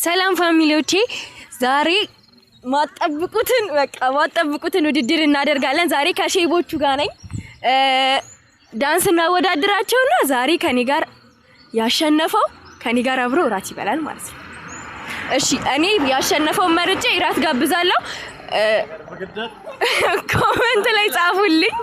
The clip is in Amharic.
ሰላም ፋሚሊዎቼ ዛሬ ማጠብቁትን ውድድር እናደርጋለን። ዛሬ ከሼቦቹ ጋር ነኝ። ዳንስ እናወዳድራቸውና ዛሬ ከኔ ጋር ያሸነፈው ከኔ ጋር አብሮ እራት ይበላል ማለት ነው። እሺ እኔ ያሸነፈውን መርጬ እራት ጋብዛለሁ። ኮሜንት ላይ ጻፉልኝ።